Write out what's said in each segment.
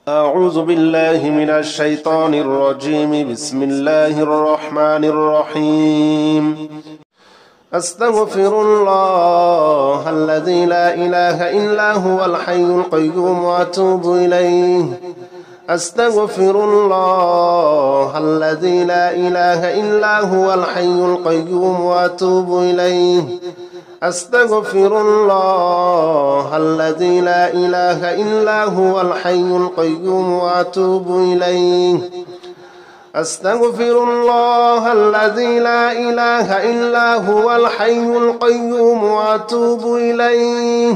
أعوذ بالله من الشيطان الرجيم. بسم الله الرحمن الرحيم. أستغفر الله الذي لا إله إلا هو الحي القيوم وأتوب إليه. أستغفر الله الذي لا إله إلا هو الحي القيوم وأتوب إليه. أستغفر الله الذي لا إله إلا هو الحي القيوم وأتوب إليه. أستغفر الله الذي لا إله إلا هو الحي القيوم وأتوب إليه.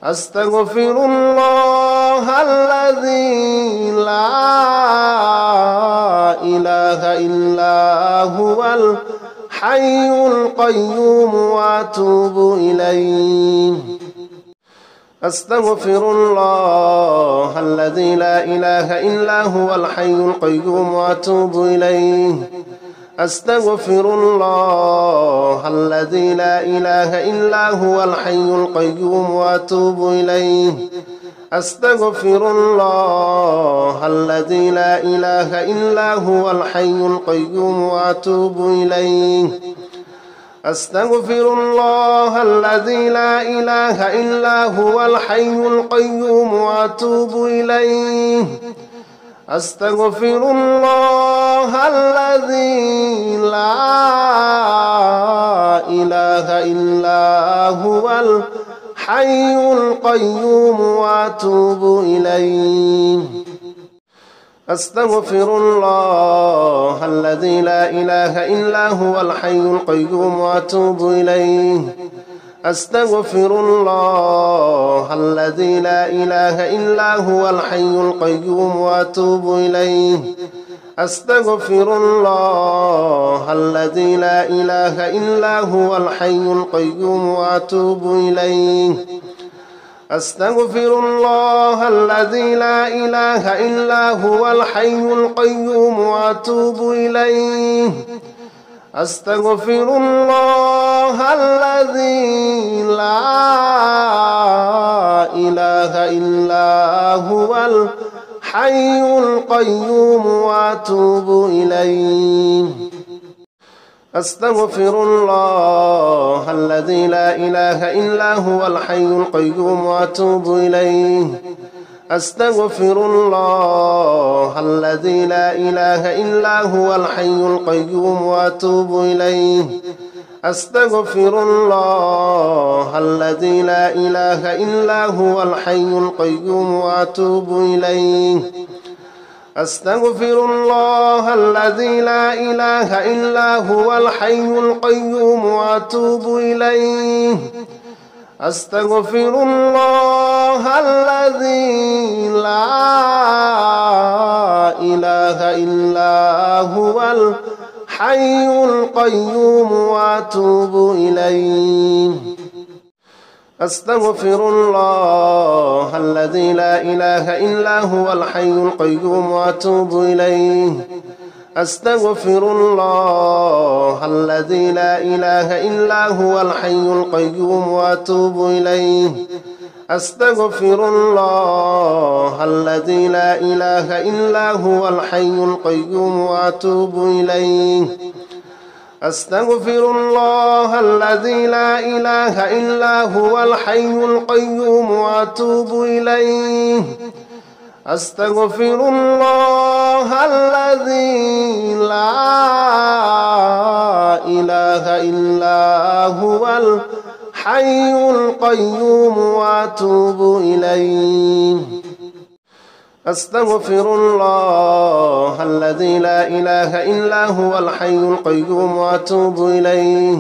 أستغفر الله الذي لا إله إلا هو الحي القيوم وأتوب إليه. أستغفر الله الذي لا إله إلا هو الحي القيوم وأتوب إليه. أستغفر الله الذي لا إله إلا هو الحي القيوم وأتوب إليه. أستغفر الله الذي لا إله إلا هو الحي القيوم وأتوب إليه. أستغفر الله الذي لا إله إلا هو الحي القيوم وأتوب إليه. أستغفر الله الذي لا إله إلا هو الحي القيوم وأتوب إليه. أستغفر الله الذي لا إله إلا هو الحي القيوم وأتوب إليه. أستغفر الله الذي لا إله إلا هو الحي القيوم وأتوب إليه. أستغفر الله الذي لا إله إلا هو الحي القيوم وأتوب إليه. أستغفر الله الذي لا إله إلا هو الحي القيوم وأتوب إليه. أستغفر الله الذي لا إله إلا هو الحي القيوم وأتوب إليه. أستغفر الله الذي لا إله إلا هو الحي القيوم وأتوب إليه. أستغفر الله الذي لا إله إلا هو الحي القيوم وأتوب إليه. أستغفر الله الذي لا إله إلا هو الحي القيوم وأتوب إليه. أستغفر الله الذي لا إله إلا هو الحي القيوم وأتوب إليه. أستغفر الله الذي لا إله إلا هو الحي القيوم وأتوب إليه. أستغفر الله الذي لا إله إلا هو الحي القيوم وأتوب إليه. أستغفر الله الذي لا إله إلا هو الحي القيوم وأتوب إليه. أستغفر الله الذي لا إله إلا هو الحي القيوم وأتوب إليه. أستغفر الله الذي لا إله إلا هو الحي القيوم وأتوب إليه. أستغفر الله الذي لا إله إلا هو الحي القيوم وأتوب إليه. أستغفر الله الذي لا إله إلا هو الحي القيوم وأتوب إليه.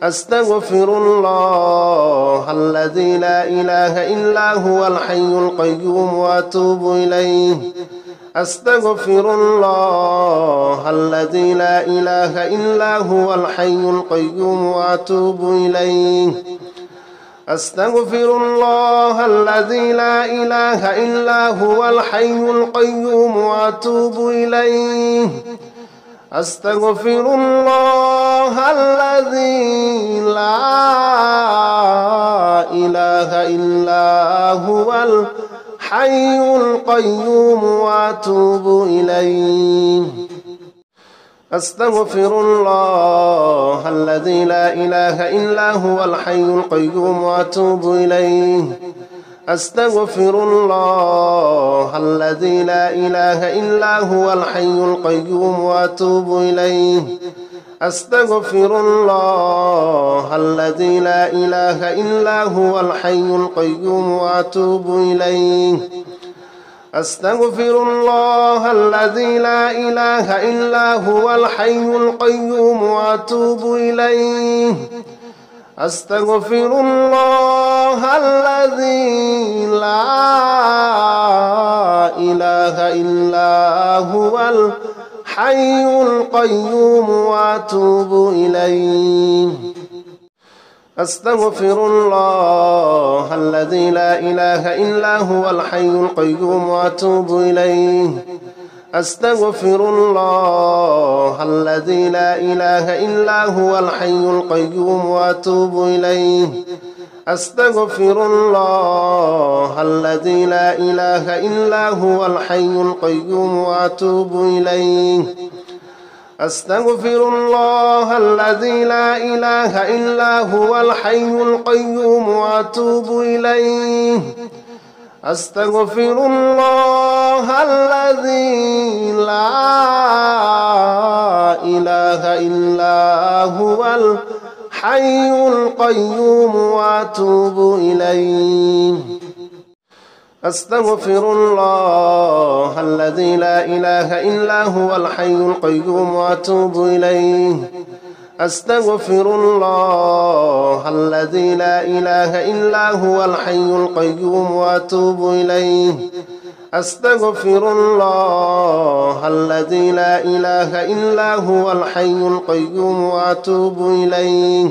أستغفر الله الذي لا إله إلا هو الحي القيوم وأتوب إليه. أستغفر الله الذي لا إله إلا هو الحي القيوم وأتوب إليه. أستغفر الله الذي لا إله إلا هو الحي القيوم وأتوب إليه. أستغفر الله الذي لا إله إلا هو الحي القيوم وأتوب إليه. أستغفر الله الذي لا إله إلا هو الحي القيوم وأتوب إليه. أستغفر الله الذي لا إله إلا هو الحي القيوم وأتوب إليه. أستغفر الله الذي لا إله إلا هو الحي القيوم وأتوب إليه. أستغفر الله الذي لا إله إلا هو الحي القيوم وأتوب إليه. أستغفر الله الذي لا إله إلا هو الحي القيوم وأتوب إليه. أستغفر الله الذي لا إله إلا هو الحي القيوم وأتوب إليه. أستغفر الله الذي لا إله إلا هو الحي القيوم وأتوب إليه. أستغفر الله الذي لا إله إلا هو الحي القيوم وأتوب إليه. أستغفر الله الذي لا إله إلا هو الحي القيوم وأتوب إليه. أستغفر الله الذي لا إله إلا هو الحي القيوم وأتوب إليه. أستغفر الله الذي لا إله إلا هو الحي القيوم وأتوب إليه. أستغفر الله الذي لا إله إلا هو الحي القيوم وأتوب إليه. أستغفر الله الذي لا إله إلا هو الحي القيوم وأتوب إليه.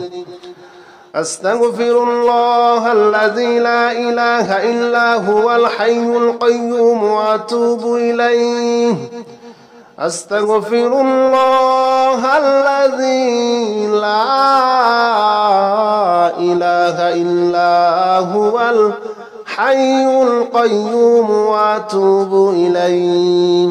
أستغفر الله الذي لا إله إلا هو الحي القيوم وأتوب إليه. أستغفر الله الذي لا إله إلا هو الحي القيوم وأتوب إليه.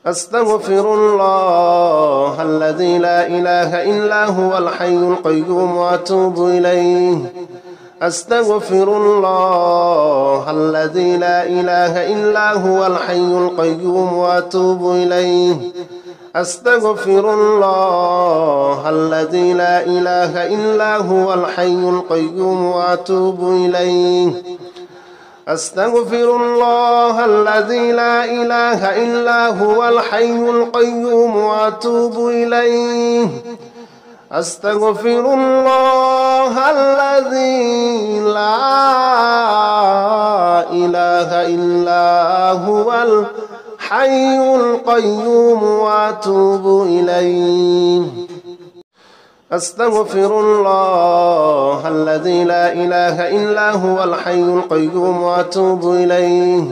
أستغفر الله الذي لا إله إلا هو الحي القيوم وأتوب إليه. أستغفر الله الذي لا إله إلا هو الحي القيوم وأتوب إليه. أستغفر الله الذي لا إله إلا هو الحي القيوم وأتوب إليه. أستغفر الله الذي لا إله إلا هو الحي القيوم وأتوب إليه. أستغفر الله الذي لا إله إلا هو الحي القيوم وأتوب إليه. أستغفر الله الذي لا إله إلا هو الحي القيوم وأتوب إليه.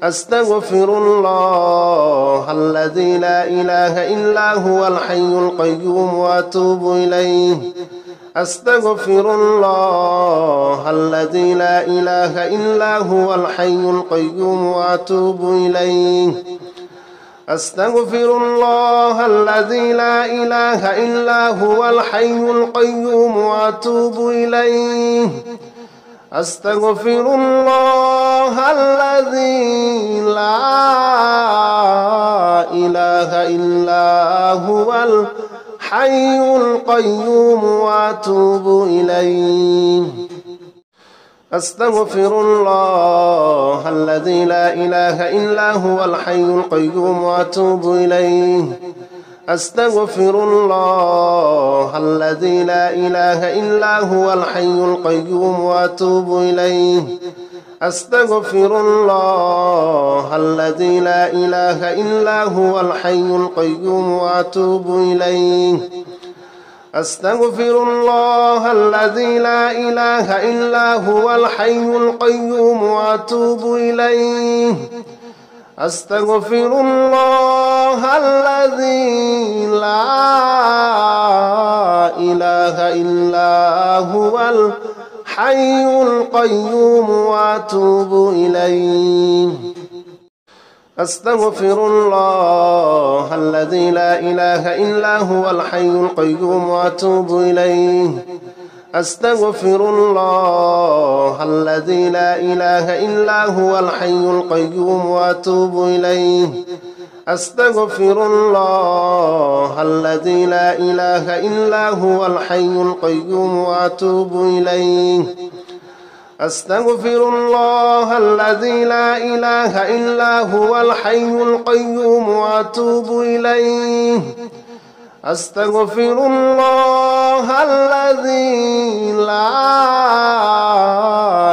أستغفر الله الذي لا إله إلا هو الحي القيوم وأتوب إليه. أستغفر الله الذي لا إله إلا هو الحي القيوم وأتوب إليه. أستغفر الله الذي لا إله إلا هو الحي القيوم وأتوب إليه. أستغفر الله الذي لا إله إلا هو الحي القيوم وأتوب إليه. أستغفر الله الذي لا إله إلا هو الحي القيوم وأتوب إليه. أستغفر الله الذي لا إله إلا هو الحي القيوم وأتوب إليه. أستغفر الله الذي لا إله إلا هو الحي القيوم وأتوب إليه. أستغفر الله الذي لا إله إلا هو الحي القيوم وأتوب إليه. أستغفر الله الذي لا إله إلا هو الحي القيوم وأتوب إليه. أستغفر الله الذي لا إله إلا هو الحي القيوم وأتوب إليه. أستغفر الله الذي لا إله إلا هو الحي القيوم وأتوب إليه. أستغفر الله الذي لا إله إلا هو الحي القيوم وأتوب إليه. أستغفر الله الذي لا إله إلا هو الحي القيوم وأتوب إليه. أستغفر الله الذي لا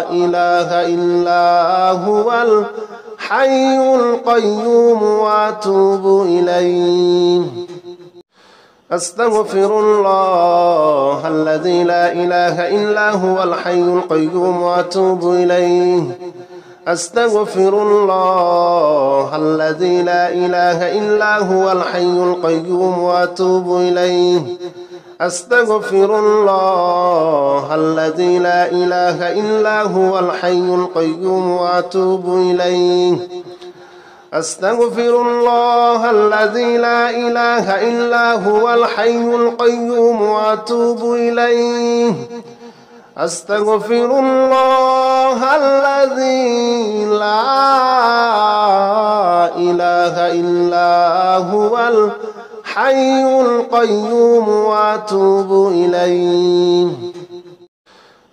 إله إلا هو الحي القيوم وأتوب إليه. أستغفر الله الذي لا إله إلا هو الحي القيوم وأتوب إليه. أستغفر الله الذي لا إله إلا هو الحي القيوم وأتوب إليه. أستغفر الله الذي لا إله إلا هو الحي القيوم وأتوب إليه. أستغفر الله الذي لا إله إلا هو الحي القيوم وأتوب إليه. أستغفر الله الذي لا إله إلا هو الحي القيوم وأتوب إليه.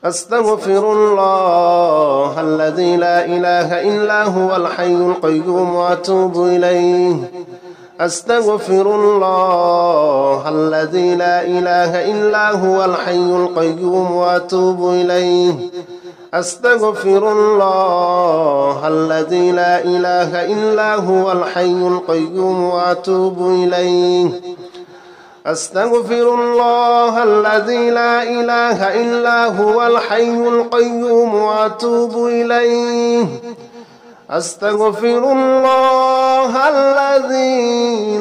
أستغفر الله الذي لا إله إلا هو الحي القيوم وأتوب إليه. أستغفر الله الذي لا إله إلا هو الحي القيوم وأتوب إليه. أستغفر الله الذي لا إله إلا هو الحي القيوم وأتوب إليه. أستغفر الله الذي لا إله إلا هو الحي القيوم وأتوب إليه. أستغفر الله الذي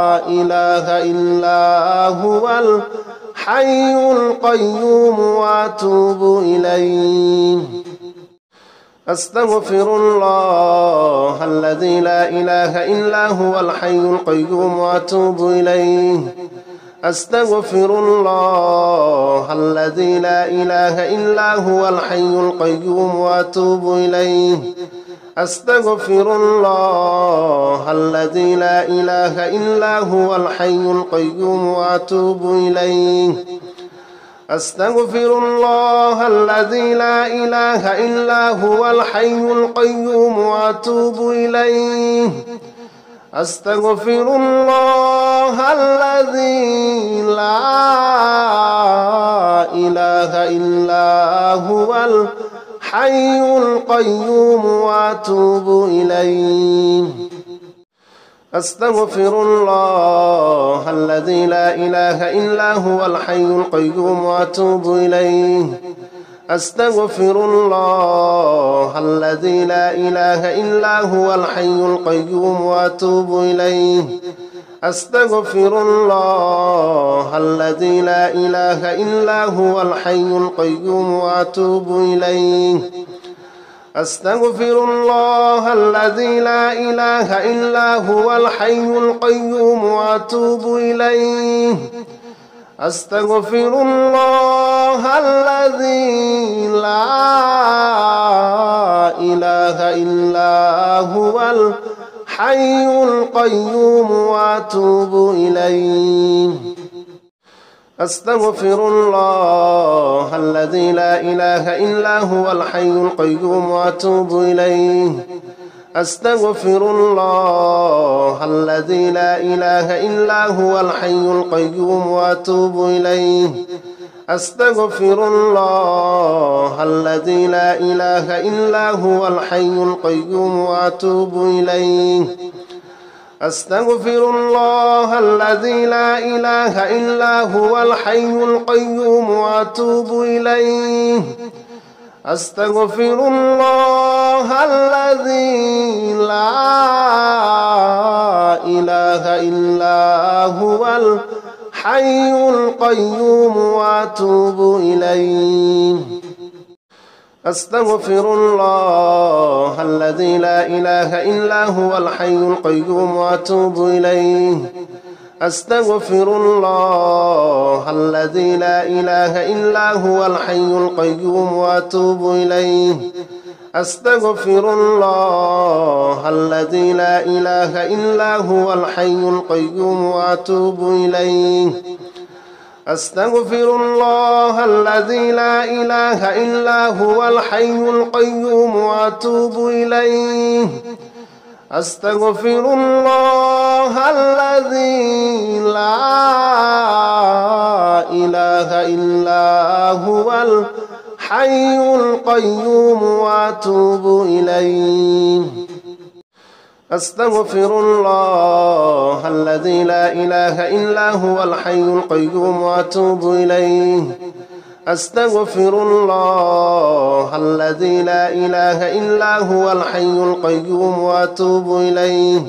لا إله إلا هو الحي القيوم وأتوب إليه. أستغفر الله الذي لا إله إلا هو الحي القيوم وأتوب إليه. أستغفر الله الذي لا إله إلا هو الحي القيوم وأتوب إليه. أستغفر الله الذي لا إله إلا هو الحي القيوم وأتوب إليه. أستغفر الله الذي لا إله إلا هو الحي القيوم وأتوب إليه. أستغفر الله الذي لا إله إلا هو الحي القيوم وأتوب إليه. أستغفر الله الذي لا إله إلا هو الحي القيوم وأتوب إليه. أستغفر الله الذي لا إله إلا هو الحي القيوم وأتوب إليه. أستغفر الله الذي لا إله إلا هو الحي القيوم وأتوب إليه. أستغفر الله الذي لا إله إلا هو الحي القيوم وأتوب إليه. أستغفر الله الذي لا إله إلا هو الحي القيوم وأتوب إليه. أستغفر الله الذي لا إله إلا هو الحي القيوم وأتوب إليه. أستغفر الله الذي لا إله إلا هو الحي القيوم وأتوب إليه. أستغفر الله الذي لا إله إلا هو الحي القيوم وأتوب إليه. أستغفر الله الذي لا إله إلا هو الحي القيوم وأتوب إليه. أستغفر الله الذي لا إله إلا هو الحي الحي القيوم وأتوب إليه. أستغفر الله الذي لا إله إلا هو الحي القيوم وأتوب إليه. أستغفر الله الذي لا إله إلا هو الحي القيوم وأتوب إليه. أستغفر الله الذي لا إله إلا هو الحي القيوم وأتوب إليه. أستغفر الله الذي لا إله إلا هو الحي القيوم وأتوب إليه. أستغفر الله الذي لا إله إلا هو الحي القيوم وأتوب إليه. أستغفر الله الذي لا إله إلا هو الحي القيوم وأتوب إليه. أستغفر الله الذي لا إله إلا هو الحي القيوم وأتوب إليه.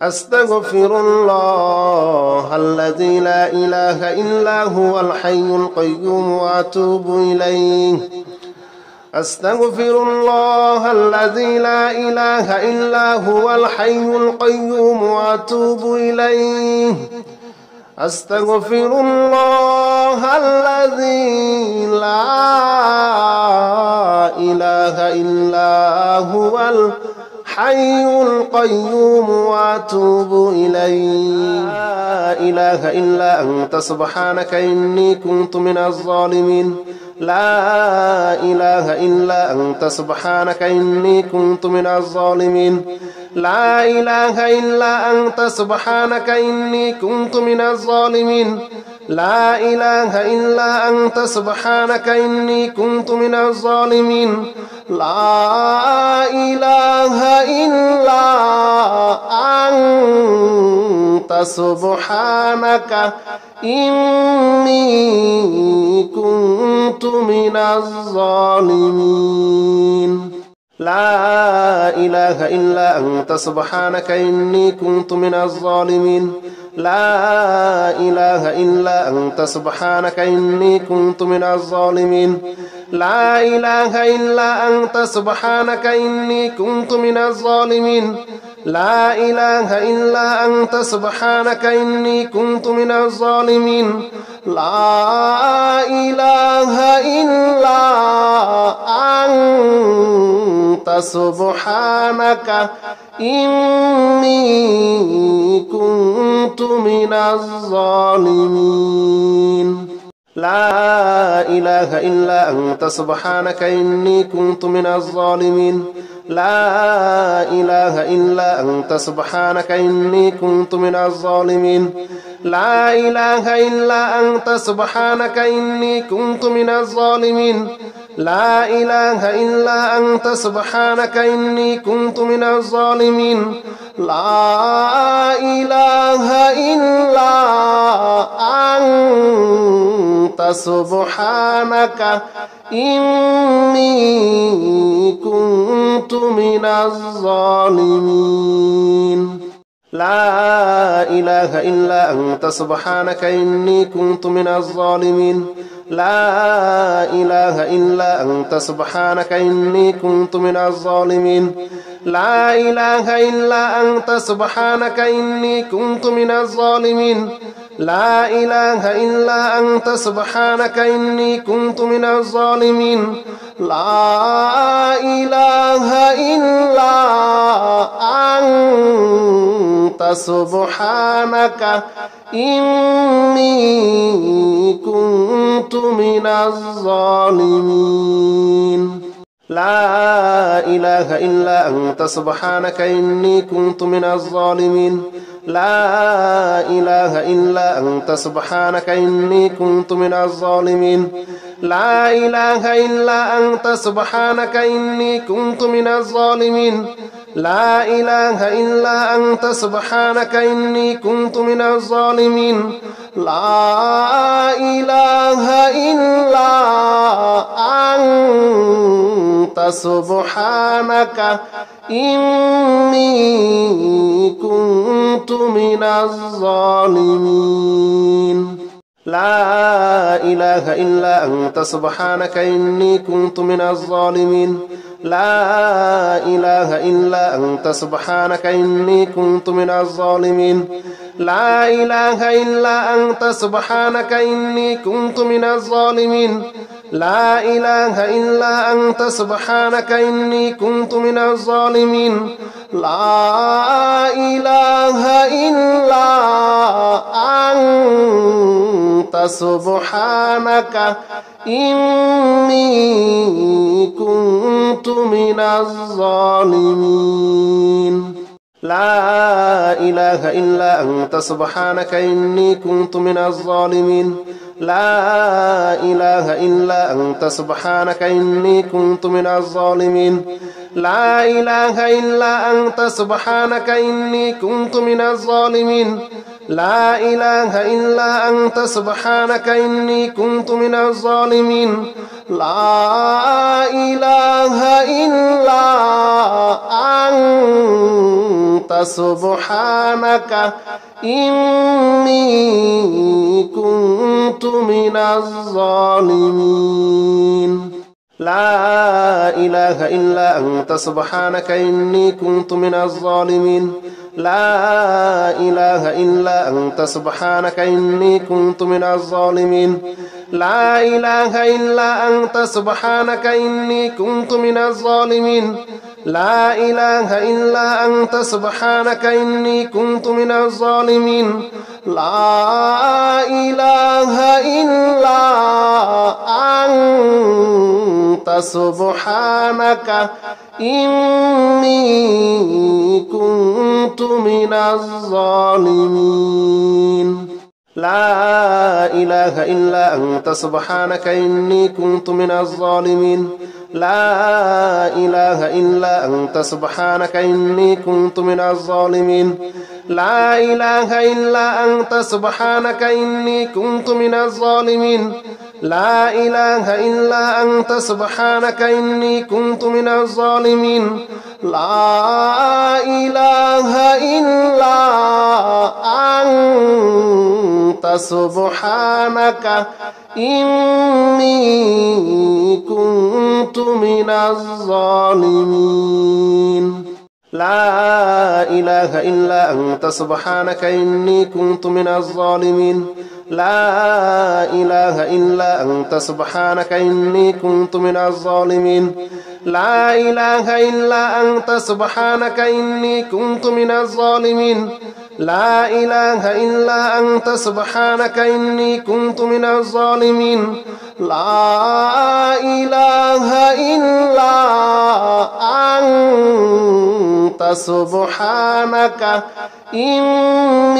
أستغفر الله الذي لا إله إلا هو الحي القيوم وأتوب إليه. أستغفر الله الذي لا إله إلا هو الحي القيوم وأتوب إليه. أستغفر الله الذي لا إله إلا هو الحي القيوم وأتوب إليه. لا إله إلا أنت سبحانك إني كنت من الظالمين. لا إله إلا أنت سبحانك إني كنت من الظالمين. لا إله إلا أنت سبحانك إني كنت من الظالمين. لا إله إلا أنت سبحانك إني كنت من الظالمين. لا إله إلا أنت سبحانك إني كنت من الظالمين. لا إله إلا أنت سبحانك إني كنت من الظالمين. لا إله إلا أنت سبحانك إني كنت من الظالمين. لا إله إلا أنت سبحانك إني كنت من الظالمين. لا إله إلا أنت سبحانك إني كنت من الظالمين. لا إله إلا أنت سبحانك إني كنت من الظالمين. لا إله إلا أنت سبحانك إني كنت من الظالمين. لا إله إلا أنت سبحانك إني كنت من الظالمين. لا إله إلا أنت سبحانك إني كنت من الظالمين. لا إله إلا أنت سبحانك إني كنت من الظالمين. لا إله إلا أنت سبحانك إني كنت من الظالمين. لا إله إلا أنت سبحانك إني كنت من الظالمين. لا إله إلا أنت سبحانك إني كنت من الظالمين. لا إله إلا أنت سبحانك إني كنت من الظالمين. لا إله إلا أنت سبحانك إني كنت من الظالمين. لا إله إلا أنت سبحانك إني كنت من الظالمين. لا إله إلا أنت سبحانك إني كنت من الظالمين. لا إله إلا أنت سبحانك إني كنت من الظالمين. لا إله إلا أنت سبحانك إني كنت من الظالمين. لا إله إلا أنت سبحانك إني كنت من الظالمين. لا إله إلا أنت سبحانك إني كنت من الظالمين. لا إله إلا أنت سبحانك إني كنت من الظالمين لا إله إلا أنت سبحانك إني كنت من الظالمين لا إله إلا أنت سبحانك إني كنت من الظالمين لا إله إلا أنت سبحانك إني كنت من الظالمين لا إله إلا أنت سبحانك إني كنت من الظالمين لا إله إلا أنت سبحانك إني كنت من الظالمين لا إله إلا أنت سبحانك إني كنت من الظالمين لا إله إلا أنت سبحانك إني كنت من الظالمين لا إله إلا أنت سبحانك إني كنت من الظالمين لا إله إلا أنت سبحانك إني كنت من الظالمين لا إله إلا أنت سبحانك إني كنت من الظالمين لا إله إلا أنت سبحانك إني كنت من الظالمين لا إله إلا أنت سبحانك إني كنت من الظالمين لا إله إلا أنت سبحانك إني كنت من الظالمين لا إله إلا أنت سبحانك إني كنت من الظالمين لا إله إلا أنت سبحانك إني كنت من الظالمين لا إله إلا أنت سبحانك إني كنت من الظالمين لا إله إلا أنت سبحانك إني كنت من الظالمين لا إله إلا أنت سبحانك إني كنت من الظالمين لا إله إلا أنت سبحانك إني كنت من الظالمين لا إله إلا أنت سبحانك إني كنت من الظالمين لا إله إلا أنت سبحانك إني كنت من الظالمين لا إله إلا أنت سبحانك إني كنت من الظالمين لا إله إلا أنت سبحانك إني كنت من الظالمين لا إله إلا أنت سبحانك إني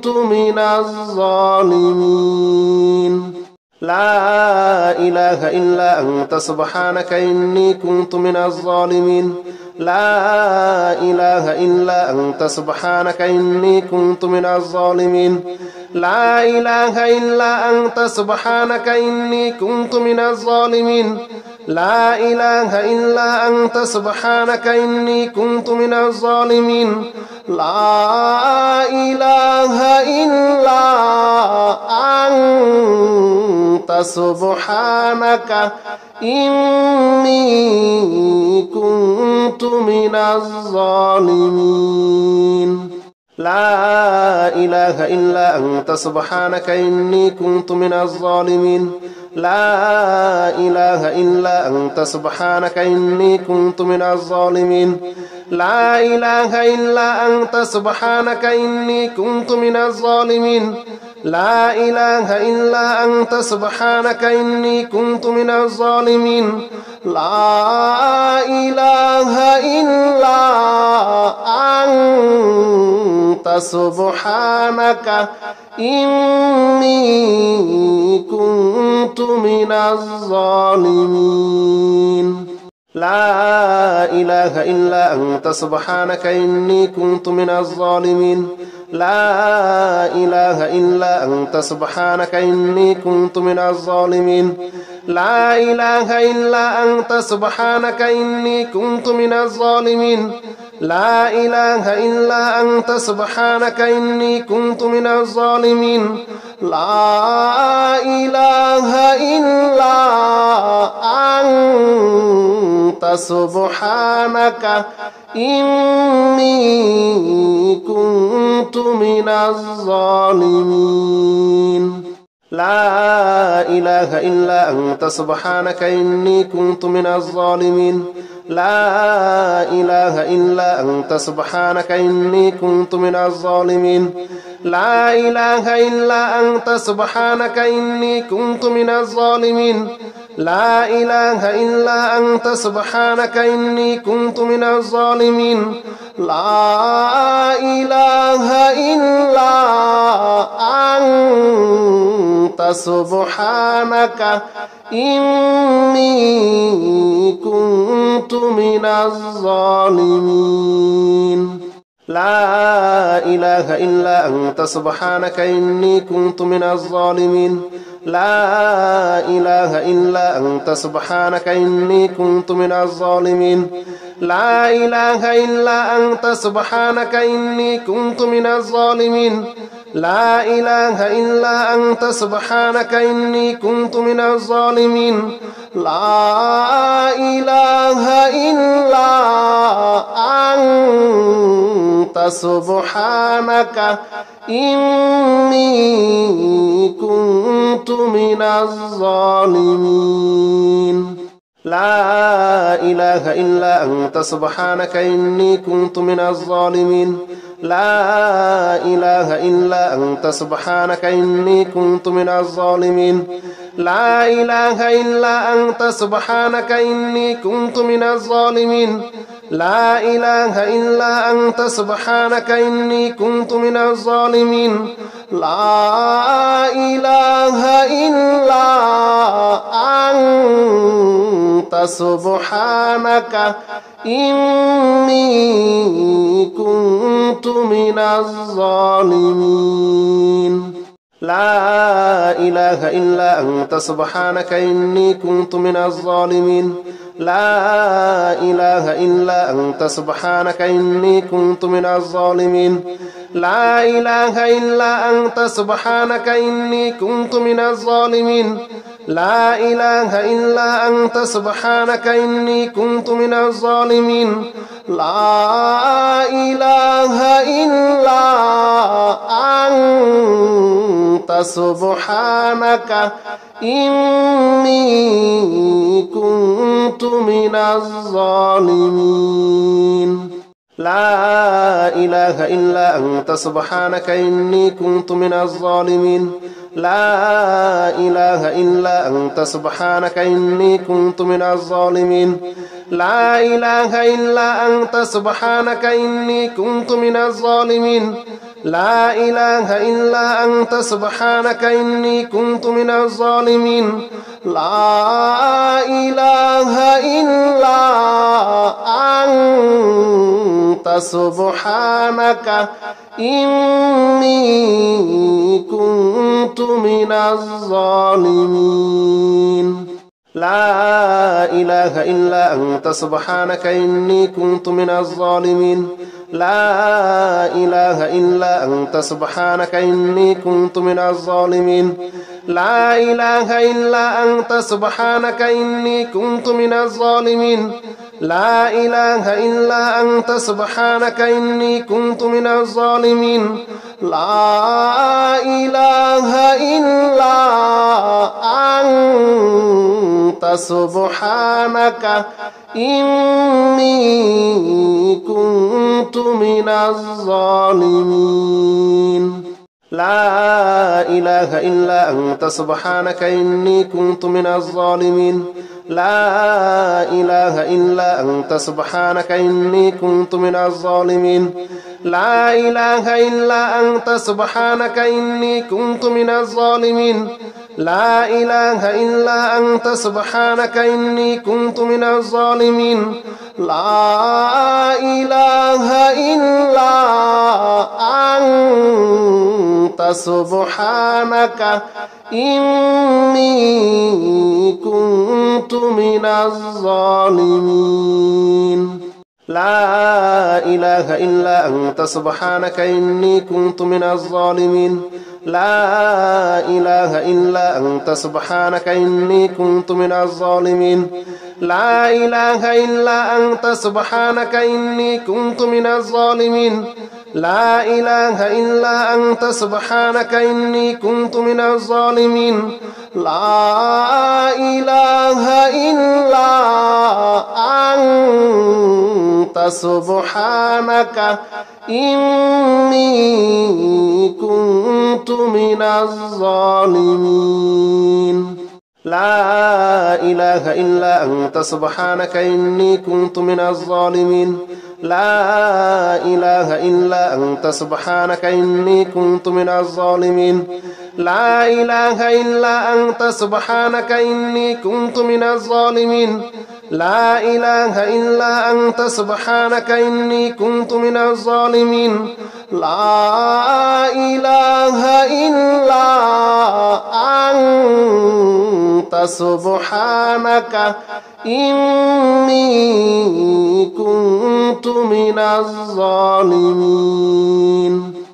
كنت من الظالمين لا إله إلا أنت سبحانك إني كنت من الظالمين لا إله إلا أنت سبحانك إني كنت من الظالمين لا إله إلا أنت سبحانك إني كنت من الظالمين لا إله إلا أنت سبحانك إني كنت من الظالمين لا إله إلا أنت سبحانك إني كنت من الظالمين لا إله إلا أنت سبحانك إني كنت من الظالمين لا إله إلا أنت سبحانك إني كنت من الظالمين لا إله إلا أنت سبحانك إني كنت من الظالمين لا إله إلا أنت سبحانك إني كنت من الظالمين لا إله إلا أنت سبحانك إني كنت من الظالمين لا إله إلا أنت سبحانك إني كنت من الظالمين لا إله إلا أنت سبحانك إني كنت من الظالمين لا إله إلا أنت سبحانك إني كنت من الظالمين لا إله إلا أنت سبحانك إني كنت من الظالمين لا إله إلا أنت سبحانك إني كنت من الظالمين لا إله إلا أنت سبحانك إني كنت من الظالمين لا إله إلا أنت سبحانك إني كنت من الظالمين لا إله إلا أنت سبحانك إني كنت من الظالمين لا إله إلا أنت سبحانك إني كنت من الظالمين لا إله إلا أنت سبحانك إني كنت من الظالمين لا إله إلا أنت سبحانك إني كنت من الظالمين لا إله إلا أنت سبحانك إني كنت من الظالمين لا إله إلا أنت سبحانك إني كنت من الظالمين لا إله إلا أنت سبحانك إني كنت من الظالمين لا إله إلا أنت سبحانك إني كنت من الظالمين لا إله إلا أنت سبحانك إني كنت من الظالمين لا إله إلا أنت سبحانك إني كنت من الظالمين لا إله إلا أنت سبحانك إني كنت من الظالمين لا إله إلا أنت سبحانك إني كنت من الظالمين لا إله إلا أنت سبحانك إني كنت من الظالمين لا إله إلا أنت سبحانك إني كنت من الظالمين لا إله إلا أنت سبحانك إني كنت من الظالمين لا إله إلا أنت سبحانك إني كنت من الظالمين لا إله إلا أنت سبحانك إني كنت من الظالمين لا إله إلا أنت سبحانك إني كنت من الظالمين لا إله إلا أنت سبحانك إني كنت من الظالمين لا إله إلا أنت سبحانك إني كنت من الظالمين لا إله إلا أنت سبحانك إني كنت من الظالمين لا إله إلا أنت سبحانك إني كنت من الظالمين لا إله إلا أنت سبحانك إني كنت من الظالمين لا إله إلا أنت سبحانك إني كنت من الظالمين لا إله إلا أنت سبحانك إني كنت من الظالمين لا إله إلا أنت سبحانك إني كنت من الظالمين لا إله إلا أنت سبحانك إني كنت من الظالمين لا إله إلا أنت سبحانك إني كنت من الظالمين لا إله إلا أنت سبحانك إني كنت من الظالمين لا إله إلا أنت سبحانك إني كنت من الظالمين لا إله إلا أنت سبحانك إني كنت من الظالمين لا إله إلا أنت سبحانك إني كنت من الظالمين لا إله إلا أنت سبحانك إني كنت من الظالمين لا إله إلا أنت سبحانك إني كنت من الظالمين لا إله إلا أنت سبحانك إني كنت من الظالمين لا إله إلا أنت سبحانك إني كنت من الظالمين لا إله إلا أنت سبحانك إني كنت من الظالمين لا إله إلا أنت سبحانك إني كنت من الظالمين لا إله إلا أنت سبحانك إني كنت من الظالمين لا إله إلا أنت سبحانك إني كنت من الظالمين لا إله إلا أنت سبحانك إني كنت من الظالمين لا إله إلا أنت سبحانك إني كنت من الظالمين لا إله إلا أنت سبحانك إني كنت من الظالمين.